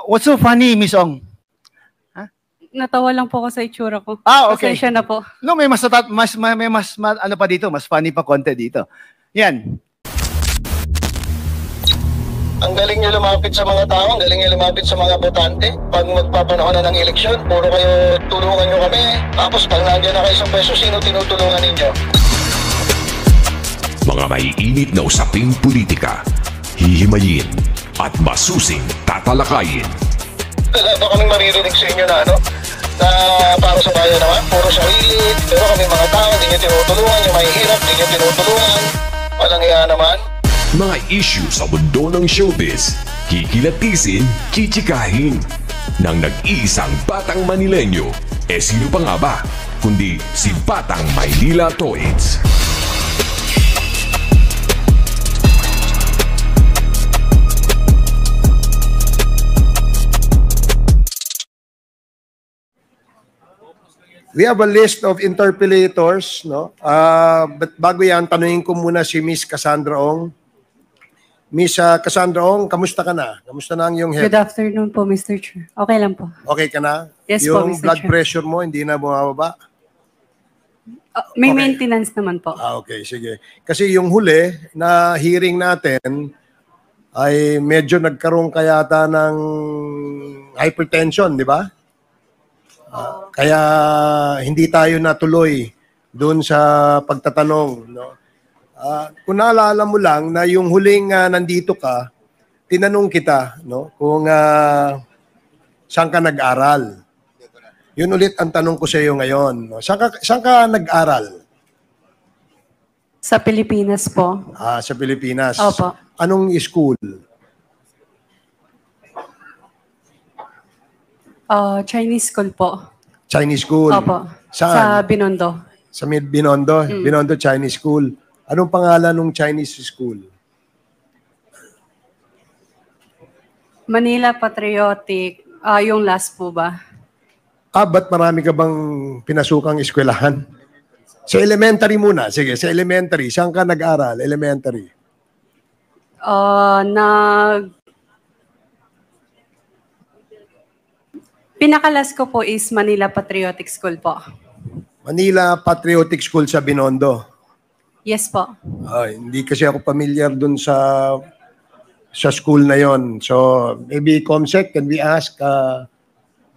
What's so funny, Miss Ong? Natawa lang po ako sa itsura ko. Okay. Pasensya na po. No, may mas ano pa dito, mas funny pa konti dito. Yan. Ang galing niyo lumapit sa mga tao, ang galing niyo lumapit sa mga botante. Pag magpapanahon na ng eleksyon, puro kayo tulungan niyo kami. Tapos pag nandiyan na kayo sa pwesto, sino tinutulungan ninyo? Mga maiinit na usaping politika, hihimayin at masusing tatalakayin. Wala ba kaming maririnig sa inyo na na para sa bayan naman, puro sarili, pero kami mga tao, hindi nyo tinutulungan, yung mahihirap, hindi nyo tinutulungan, walang iya naman. Mga issue sa mundo ng showbiz, kikilatisin, chichikahin. Nang nag-iisang batang Manilenyo, sino pa nga ba? Kundi si Batang Maynila Toits. We have a list of interpellators, no? But bago yan, tanungin ko muna si Miss Cassandra Ong. Miss Cassandra Ong, kamusta ka na? Kamusta na ang iyong health? Good afternoon po, Mr. Chair. Okay lang po. Okay ka na? Yes po, yung Mr. blood Chair. pressure mo, hindi na bumababa? May Okay. maintenance naman po. Okay, sige. Kasi yung huli na hearing natin ay medyo nagkaroon kayata ng hypertension, di ba? Kaya hindi tayo natuloy doon sa pagtatanong. No? Kung naalala mo lang na yung huling nandito ka, tinanong kita kung saan ka nag-aral. Yun ulit ang tanong ko sa iyo ngayon. No? Saan ka nag-aral? Sa Pilipinas po. Sa Pilipinas. Opo. Anong school? Chinese school po. Chinese school? Opo. Saan? Sa Binondo. Sa Binondo? Binondo Chinese School. Anong pangalan ng Chinese school? Manila Patriotic. Yung last po ba? Ba't marami ka bang pinasukang eskwelahan? Sa elementary muna. Sige, sa elementary. Saan ka nag-aral? Elementary. Pinakalas ko po is Manila Patriotic School po. Manila Patriotic School sa Binondo. Yes po. Hindi kasi ako familiar dun sa school na yon. So, maybe Comsec, can we ask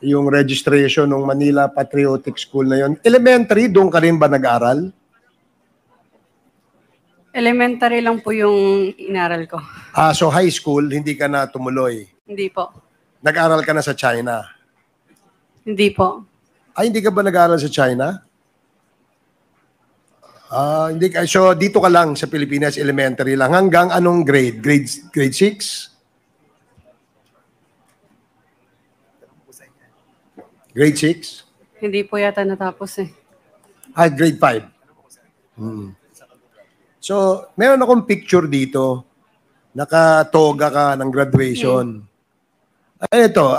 yung registration ng Manila Patriotic School na yon? Elementary, doon ka rin ba nag-aral? Elementary lang po yung inaral ko. So high school, hindi ka na tumuloy? Hindi po. Nag-aral ka na sa China? Hindi po. Hindi ka ba nag-aral sa China? Hindi ka. So, dito ka lang sa Pilipinas, elementary lang. Hanggang anong grade? Grade 6? Grade 6? Hindi po yata natapos eh. Grade 5. So, meron akong picture dito. Nakatoga ka ng graduation. Ito,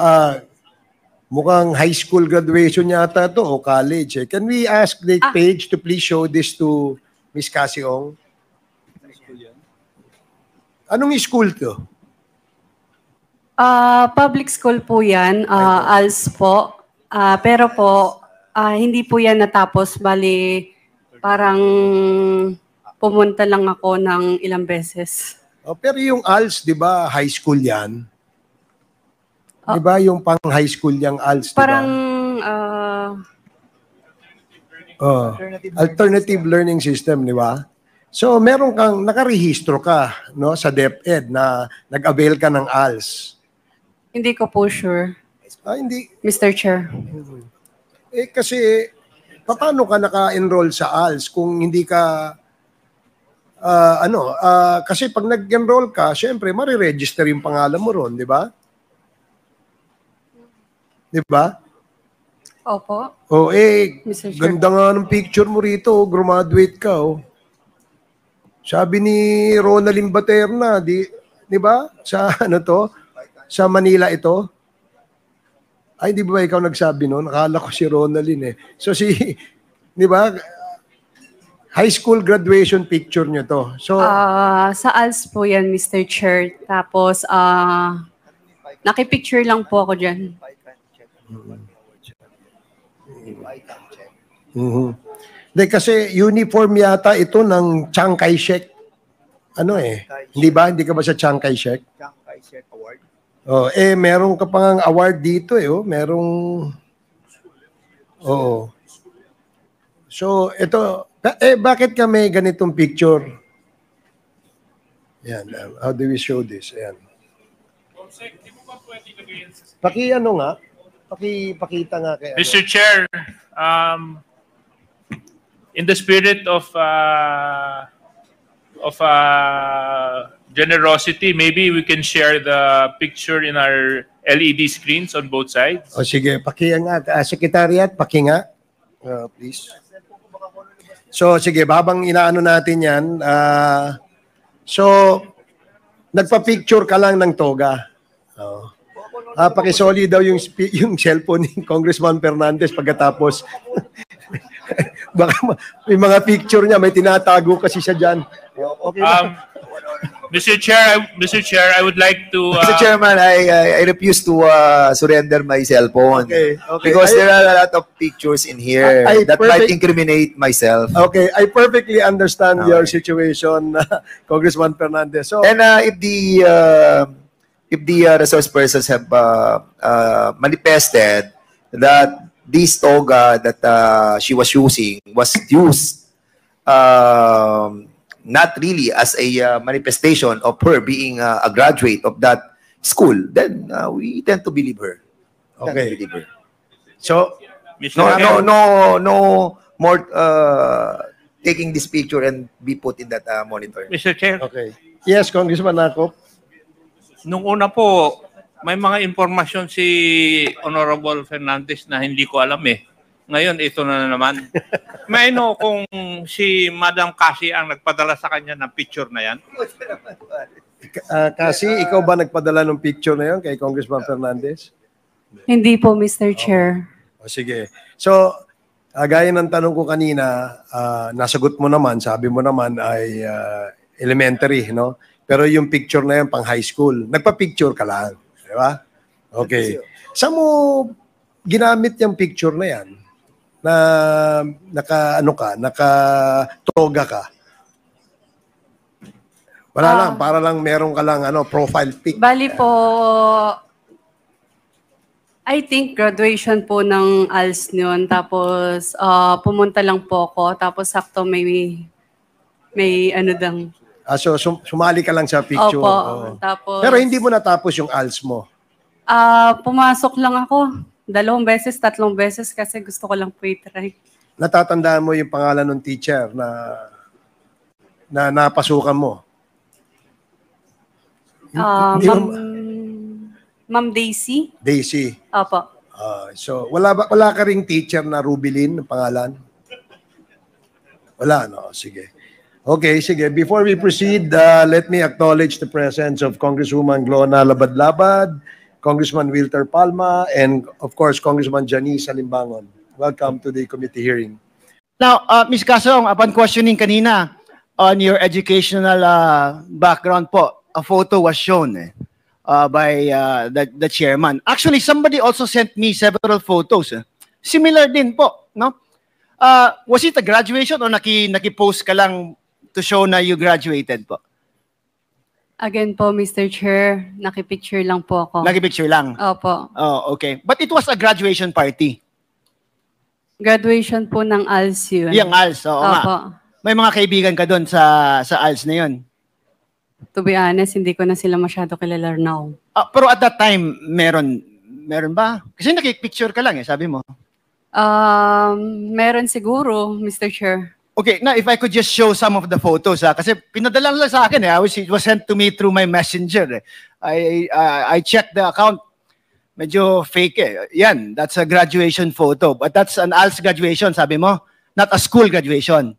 mukhang high school graduation yata to o college. Can we ask the page to please show this to Miss Cassie Ong? Anong school to? Public school po yan. ALS po. Pero po, hindi po yan natapos. Bali, parang pumunta lang ako ng ilang beses. Pero yung ALS, di ba, high school yan? Di ba yung pang high school yung ALS, di ba? Parang alternative learning system, di ba? So, meron kang, nakarehistro ka sa DepEd na nag-avail ka ng ALS. hindi ko po sure, Hindi. Mr. Chair. Kasi, paano ka naka-enroll sa ALS kung hindi ka, kasi pag nag-enroll ka, syempre, mariregister yung pangalan mo ron, di ba? Di ba? Opo. Mr. Chair. Ganda nga ng picture mo rito, graduate ka, Sabi ni Ronaldin Baterna, di ba? Sa sa Manila ito. Di ba ikaw nagsabi noon? Nakala ko si Ronaldin So di ba? High school graduation picture niyo to. So sa ALS po yan, Mr. Chair. Tapos, Nakipicture lang po ako dyan. Hindi, kasi uniform yata ito ng Chiang Kai-shek. Ano hindi ba? Hindi ka ba sa Chiang Kai-shek? Chiang Kai-shek Award. Oh, meron ka pang award dito merong So, ito bakit ka may ganitong picture? Yan, how do we show this? Ayan. Pakita nga kay Mr. Chair, in the spirit of generosity, maybe we can share the picture in our LED screens on both sides. O sige, Secretariat, pakinga. Please. So, sige, babang inaano natin yan. So, nagpa-picture ka lang ng toga. Pakisoli daw yung cellphone ni Congressman Fernandez pagkatapos. Baka may mga picture niya, may tinatago kasi siya dyan. Okay Mr. Chair, I would like to... Mr. Chairman, I refuse to surrender my cell phone. Okay. Because there are a lot of pictures in here that might incriminate myself. Okay, I perfectly understand your situation, Congressman Fernandez. So, and if the resource persons have manifested that this toga that she was using was used not really as a manifestation of her being a graduate of that school, then we tend to believe her. Okay. So, no more taking this picture and be put in that monitor. Mr. Chair, okay. Yes, Congressman Nakop. nung una po, may mga impormasyon si Honorable Fernandez na hindi ko alam eh. Ngayon, ito na naman. May kung si Madam Cassie ang nagpadala sa kanya ng picture na yan? Kasi ikaw ba nagpadala ng picture na yan kay Congressman Fernandez? Hindi po, Mr. Chair. O, sige. So, gaya ng tanong ko kanina, nasagot mo naman, sabi mo naman ay elementary, no? Pero yung picture na yan pang high school, nagpa-picture ka lang. Di ba? Okay. Saan mo ginamit yung picture na yan? Na naka-toga ka? Wala lang, para lang meron ka lang profile pic. Bali po, I think graduation po ng ALS yun. Tapos pumunta lang po ako. Tapos sakto may dang. So sumali ka lang sa picture. Opo. Oh. Tapos, pero hindi mo natapos yung ALS mo. pumasok lang ako. 2 beses, 3 beses kasi gusto ko lang po i-try. Natatandaan mo yung pangalan ng teacher na napasukan mo? Ma'am Daisy? Daisy. Opo. So wala ka ring teacher na Rubilin ng pangalan? Wala, no? Sige. Okay, sige. Before we proceed, let me acknowledge the presence of Congresswoman Glona Labad-Labad, Congressman Wilter Palma, and of course, Congressman Janice Alimbangon. Welcome to the committee hearing. Now, Ms. Casong, upon questioning kanina on your educational background po, a photo was shown by the chairman. Actually, somebody also sent me several photos. Similar din po, no? Was it a graduation or naki-post ka lang to show na you graduated po? Again po, Mr. Chair, nakipicture lang po ako. Naki-picture lang? Opo. Oh, okay. But it was a graduation party? Graduation po ng ALS yun. Yung ALS, oo nga. Opo. May mga kaibigan ka doon sa ALS na yun? To be honest, hindi ko na sila masyado kilala now. Pero at that time, meron ba? Kasi nakipicture ka lang sabi mo. Meron siguro, Mr. Chair. Okay, now if I could just show some of the photos kasi pinadala lang sa akin it was sent to me through my messenger. I checked the account. Medyo fake Yan, that's a graduation photo. But that's an ALS graduation, sabi mo? Not a school graduation.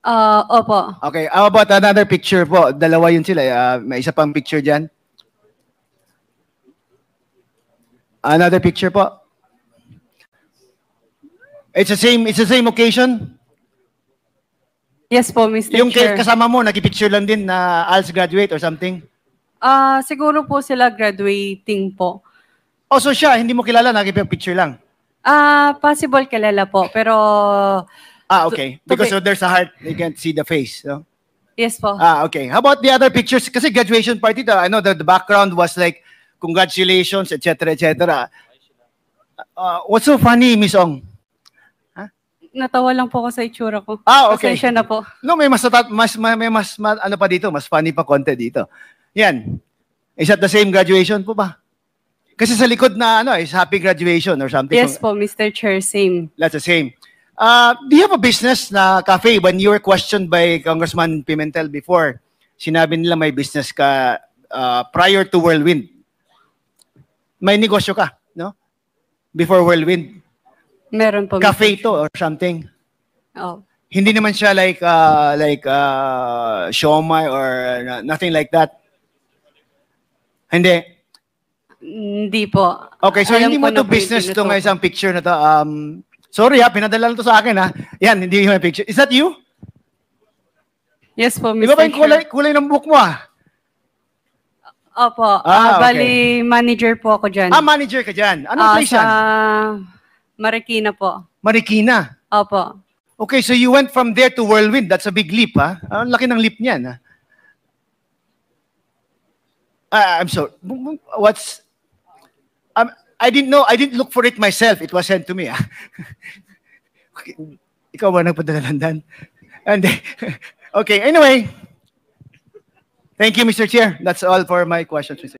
Opo. Okay, how about another picture po? Dalawa yun sila. May isa pang picture dyan. Another picture po. It's the same occasion? Yes po, Mr. Yung Chair. kasama mo, nakipicture lang din na ALS graduate or something? Siguro po sila graduating po. Also siya, hindi mo kilala, picture lang. Possible kilala po, pero Okay. Because there's a heart, you can't see the face. No? yes po. Okay. How about the other pictures? Kasi graduation party, I know the background was like, congratulations, etc., etc. What's so funny, Miss Ong? Natawa lang po ako sa itsura ko. Okay. Pasensya na po. No, may mas ano pa dito, mas funny pa konti dito. Yan. Is that the same graduation po ba? Kasi sa likod na is happy graduation or something. Yes po, Mr. Chair, same. That's the same. Do you have a business na cafe? When you were questioned by Congressman Pimentel before, sinabi nila may business ka prior to Whirlwind. May negosyo ka, no? Before Whirlwind. Meron po. Cafe to or something. Oh. Hindi naman siya like siomai or nothing like that. Hindi. Hindi po. Okay, so Alam hindi mo ko na to po yung business ganito. itong isang picture na to. Sorry pinadala lang to sa akin ha. Yan, hindi yung picture. Is that you? Yes po, Di Mr. ba ba yung Chair. kulay ng book mo Opo. Okay. Bali, manager po ako dyan. Manager ka dyan. Anong place Sa yan? Marikina po. Marikina. Opo. Okay, so you went from there to Whirlwind. That's a big leap, ha? Ang laki ng leap niyan, ha? I'm sorry. What's... I didn't know. I didn't look for it myself. It was sent to me, ha? Ikaw ba nagpadala landan? And okay, anyway. Thank you, Mr. Chair. That's all for my questions, Mr.